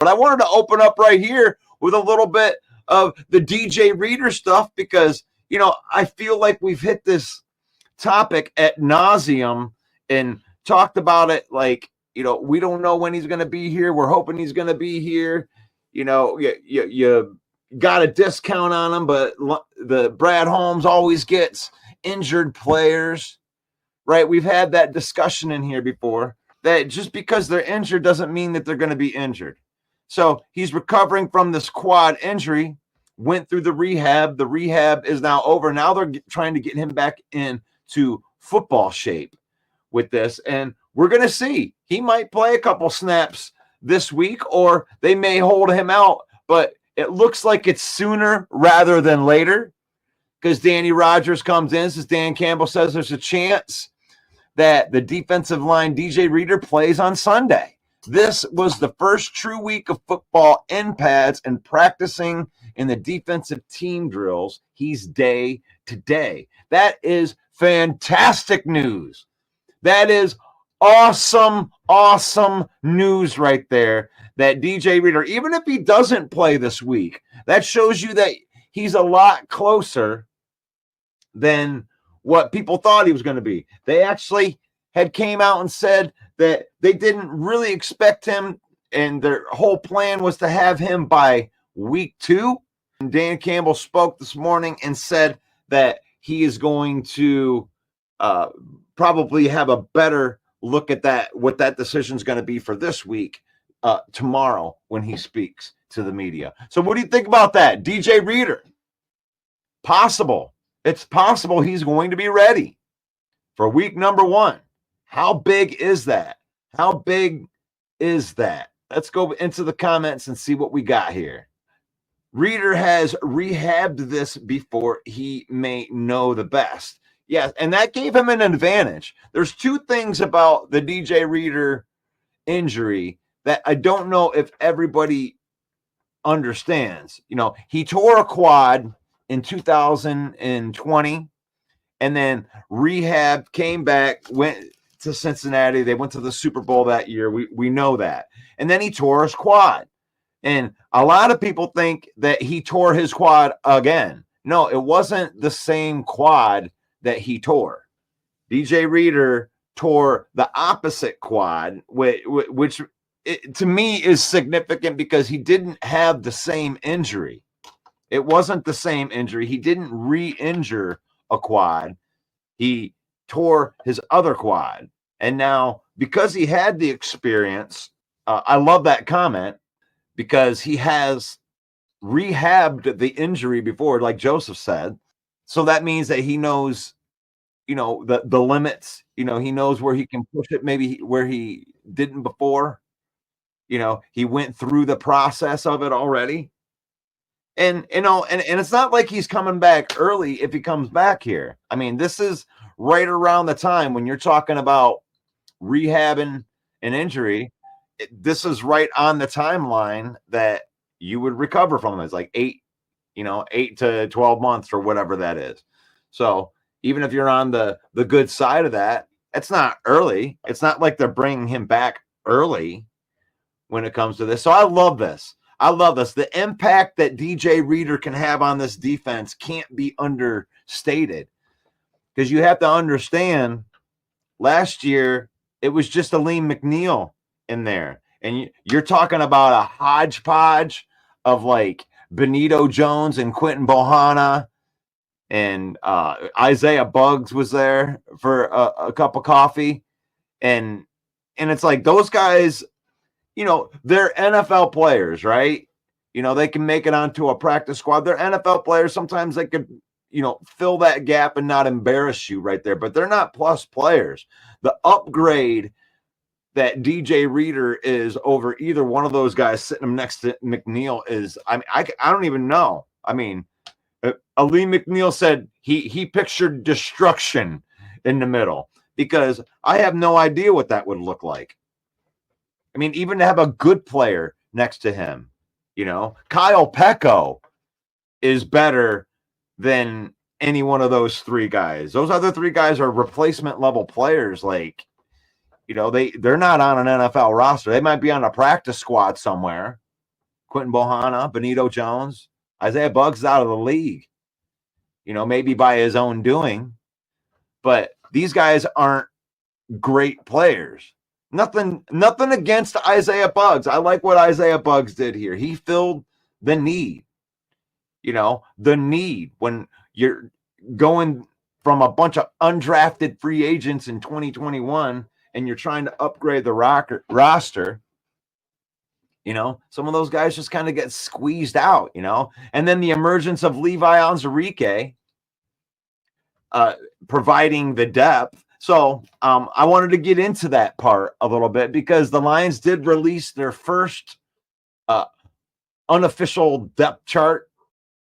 But I wanted to open up right here with a little bit of the DJ Reader stuff because, I feel like we've hit this topic ad nauseum and talked about it like, we don't know when he's going to be here. We're hoping he's going to be here. You got a discount on him, but the Brad Holmes always gets injured players, right? We've had that discussion in here before that just because they're injured doesn't mean that they're going to be injured. So he's recovering from this quad injury, went through the rehab. The rehab is now over. Now they're trying to get him back into football shape with this. And we're going to see. He might play a couple snaps this week, or they may hold him out. But it looks like it's sooner rather than later because Danny Rogers comes in, says Dan Campbell says there's a chance that the defensive line DJ Reader plays on Sunday. This was the first true week of football in pads and practicing in the defensive team drills. He's day to day. That is fantastic news. That is awesome, awesome news right there. That DJ Reader, even if he doesn't play this week, that shows you that he's a lot closer than what people thought he was going to be. They actually had came out and said that they didn't really expect him, and their whole plan was to have him by week 2. And Dan Campbell spoke this morning and said that he is going to probably have a better look at that, what that decision is going to be for this week, tomorrow when he speaks to the media. So what do you think about that? DJ Reader, possible. It's possible he's going to be ready for week number 1. How big is that? How big is that? Let's go into the comments and see what we got here. Reader has rehabbed this before. He may know the best. Yes, and that gave him an advantage. There's 2 things about the DJ Reader injury that I don't know if everybody understands. He tore a quad in 2020, and then rehab, came back, went to Cincinnati. They went to the Super Bowl that year. We know that. And then he tore his quad. And a lot of people think that he tore his quad again. No, it wasn't the same quad that he tore. DJ Reader tore the opposite quad, which to me is significant because he didn't have the same injury. It wasn't the same injury. He didn't re-injure a quad. He tore his other quad. And now, because he had the experience, I love that comment because he has rehabbed the injury before, like Joseph said. So that means that he knows, the limits. He knows where he can push it, maybe where he didn't before. He went through the process of it already. And it's not like he's coming back early if he comes back here. I mean, this is right around the time when you're talking about rehabbing an injury. This is right on the timeline that you would recover from. It's like 8 to 12 months or whatever that is. So even if you're on the good side of that, it's not early. It's not like they're bringing him back early when it comes to this. So I love this. The impact that DJ Reader can have on this defense can't be understated because you have to understand last year it was just Aleem McNeil in there. And you're talking about a hodgepodge of like Benito Jones and Quentin Bohanna, and Isaiah Buggs was there for a cup of coffee. And it's like those guys, they're NFL players, right? They can make it onto a practice squad. They're NFL players. Sometimes they could, fill that gap and not embarrass you right there, but they're not plus players. The upgrade that DJ Reader is over either one of those guys sitting him next to McNeil is, I don't even know. I mean, Aleem McNeil said he pictured destruction in the middle because I have no idea what that would look like. I mean, even to have a good player next to him, Kyle Pecco is better than any one of those 3 guys. Those other 3 guys are replacement level players. Like, they're not on an NFL roster. They might be on a practice squad somewhere, Quentin Bohanna, Benito Jones. Isaiah Buggs is out of the league, maybe by his own doing. But these guys aren't great players. Nothing against Isaiah Buggs. I like what Isaiah Buggs did here. He filled the need. The need when you're going from a bunch of undrafted free agents in 2021 and you're trying to upgrade the roster. Some of those guys just kind of get squeezed out, and then the emergence of Levi Onwuzurike providing the depth. So I wanted to get into that part a little bit because the Lions did release their first unofficial depth chart